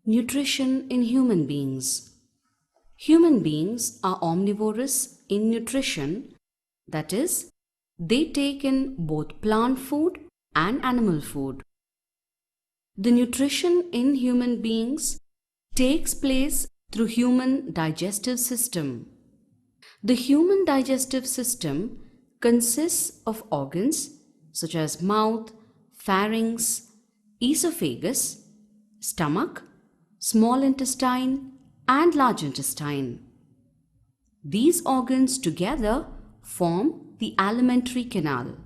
Nutrition in human beings. Human beings are omnivorous in nutrition, that is, they take in both plant food and animal food. The nutrition in human beings takes place through human digestive system. The human digestive system consists of organs such as mouth, pharynx, esophagus, stomach, small intestine and large intestine. These organs together form the alimentary canal.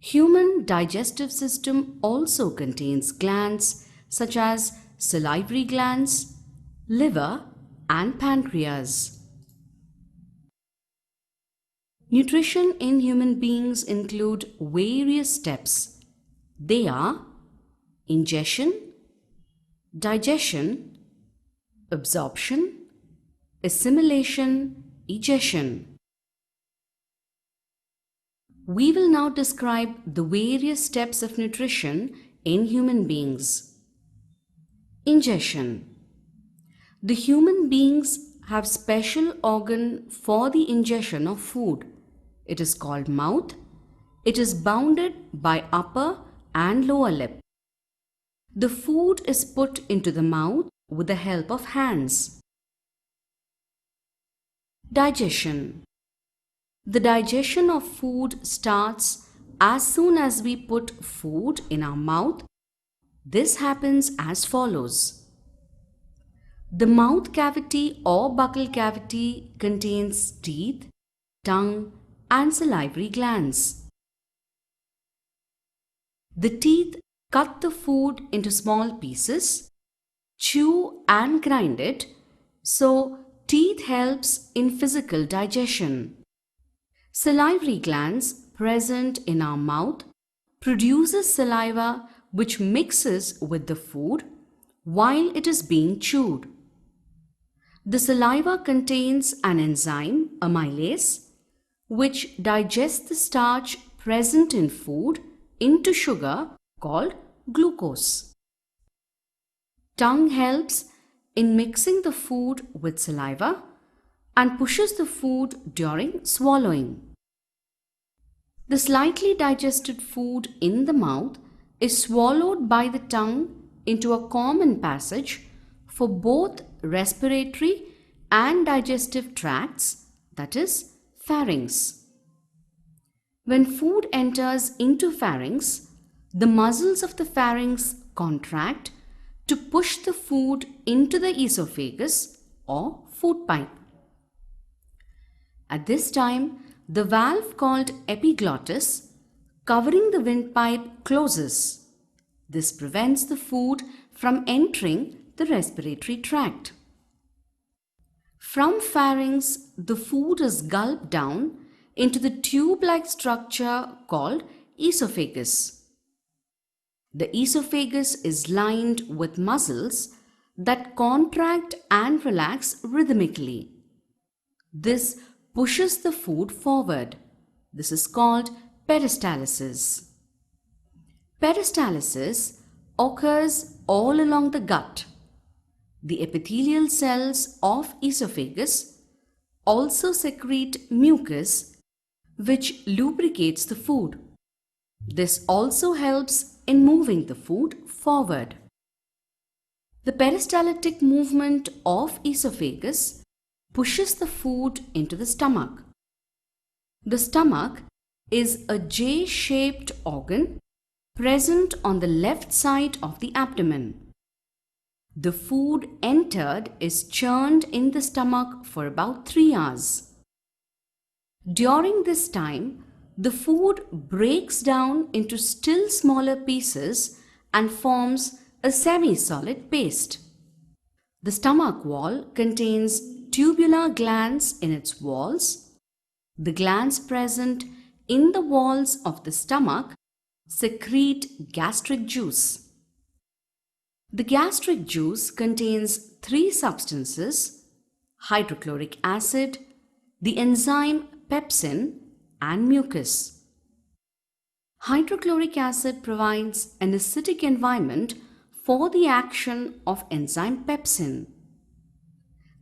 Human digestive system also contains glands such as salivary glands, liver and pancreas. Nutrition in human beings include various steps. They are ingestion, digestion, absorption, assimilation, egestion. We will now describe the various steps of nutrition in human beings. Ingestion. The human beings have special organ for the ingestion of food. It is called mouth. It is bounded by upper and lower lip. The food is put into the mouth with the help of hands. Digestion. The digestion of food starts as soon as we put food in our mouth. This happens as follows. The mouth cavity or buccal cavity contains teeth, tongue, and salivary glands. The teeth cut the food into small pieces, chew and grind it, so teeth helps in physical digestion. Salivary glands present in our mouth produces saliva which mixes with the food while it is being chewed. The saliva contains an enzyme, amylase, which digests the starch present in food into sugar called glucose. Tongue helps in mixing the food with saliva and pushes the food during swallowing. The slightly digested food in the mouth is swallowed by the tongue into a common passage for both respiratory and digestive tracts, that is, pharynx. When food enters into pharynx, the muscles of the pharynx contract to push the food into the esophagus or food pipe. At this time, the valve called epiglottis, covering the windpipe, closes. This prevents the food from entering the respiratory tract. From pharynx, the food is gulped down into the tube-like structure called esophagus. The esophagus is lined with muscles that contract and relax rhythmically. This pushes the food forward. This is called peristalsis. Peristalsis occurs all along the gut. The epithelial cells of esophagus also secrete mucus which lubricates the food. This also helps in moving the food forward. The peristaltic movement of esophagus pushes the food into the stomach. The stomach is a J-shaped organ present on the left side of the abdomen. The food entered is churned in the stomach for about 3 hours. During this time, the food breaks down into still smaller pieces and forms a semi-solid paste. The stomach wall contains tubular glands in its walls. The glands present in the walls of the stomach secrete gastric juice. The gastric juice contains 3 substances: hydrochloric acid, the enzyme pepsin, and mucus. Hydrochloric acid provides an acidic environment for the action of enzyme pepsin.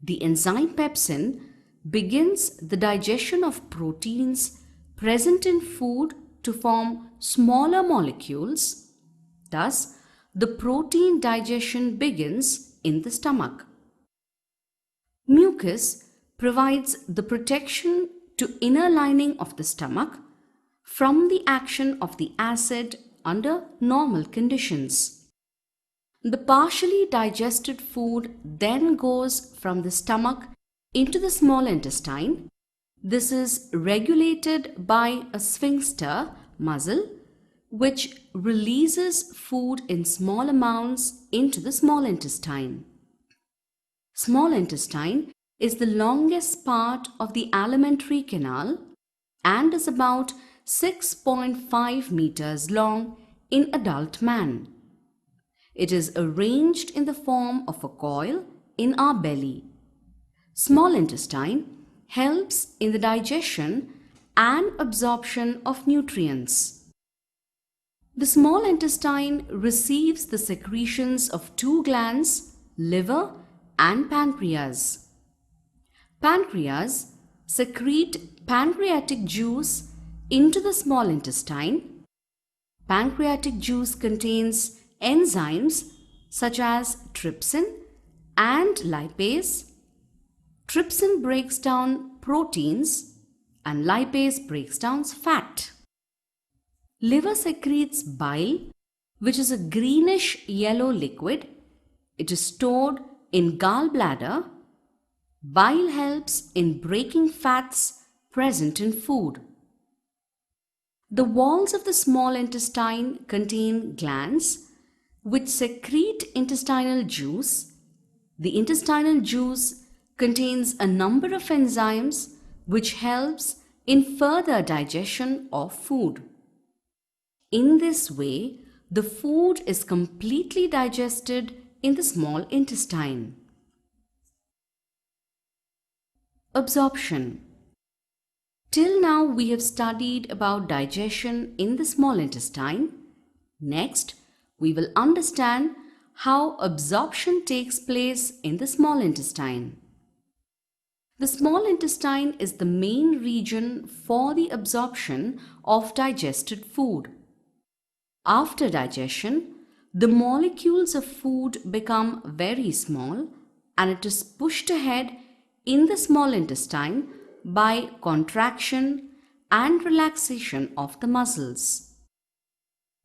The enzyme pepsin begins the digestion of proteins present in food to form smaller molecules. Thus, the protein digestion begins in the stomach. Mucus provides the protection to inner lining of the stomach from the action of the acid under normal conditions. The partially digested food then goes from the stomach into the small intestine. This is regulated by a sphincter muscle which releases food in small amounts into the small intestine. Small intestine is the longest part of the alimentary canal and is about 6.5 meters long in adult man. It is arranged in the form of a coil in our belly. Small intestine helps in the digestion and absorption of nutrients. The small intestine receives the secretions of two glands, liver and pancreas. Pancreas secrete pancreatic juice into the small intestine. Pancreatic juice contains enzymes such as trypsin and lipase. Trypsin breaks down proteins and lipase breaks down fat. Liver secretes bile, which is a greenish yellow liquid. It is stored in gallbladder. Bile helps in breaking fats present in food. The walls of the small intestine contain glands which secrete intestinal juice. The intestinal juice contains a number of enzymes which helps in further digestion of food. In this way, the food is completely digested in the small intestine. Absorption. Till now we have studied about digestion in the small intestine. Next, we will understand how absorption takes place in the small intestine. The small intestine is the main region for the absorption of digested food. After digestion, the molecules of food become very small and it is pushed ahead in the small intestine by contraction and relaxation of the muscles.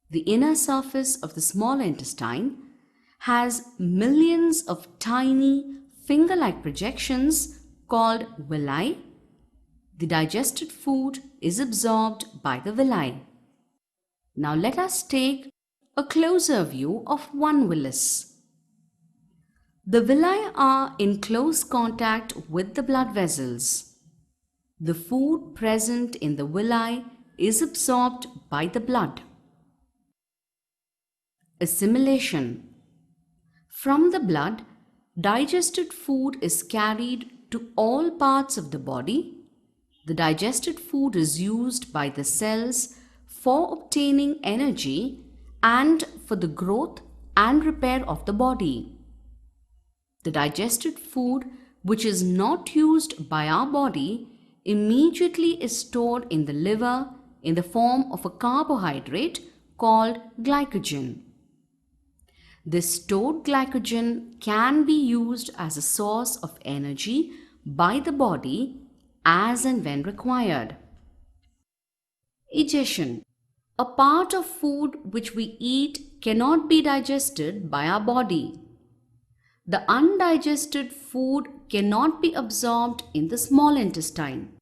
The inner surface of the small intestine has millions of tiny finger-like projections called villi. The digested food is absorbed by the villi. Now let us take a closer view of one villus. The villi are in close contact with the blood vessels. The food present in the villi is absorbed by the blood. Assimilation. From the blood, digested food is carried to all parts of the body. The digested food is used by the cells for obtaining energy and for the growth and repair of the body. The digested food which is not used by our body immediately is stored in the liver in the form of a carbohydrate called glycogen. This stored glycogen can be used as a source of energy by the body as and when required. Digestion. A part of food which we eat cannot be digested by our body. The undigested food cannot be absorbed in the small intestine.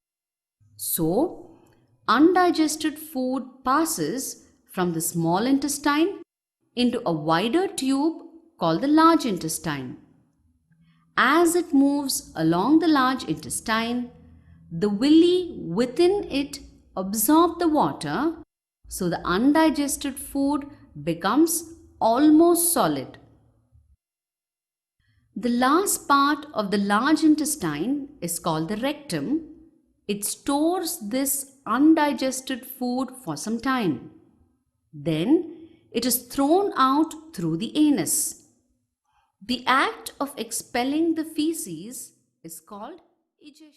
So, undigested food passes from the small intestine into a wider tube called the large intestine. As it moves along the large intestine, the villi within it absorb the water, so the undigested food becomes almost solid. The last part of the large intestine is called the rectum. It stores this undigested food for some time. Then It is thrown out through the anus. The act of expelling the feces is called egestion.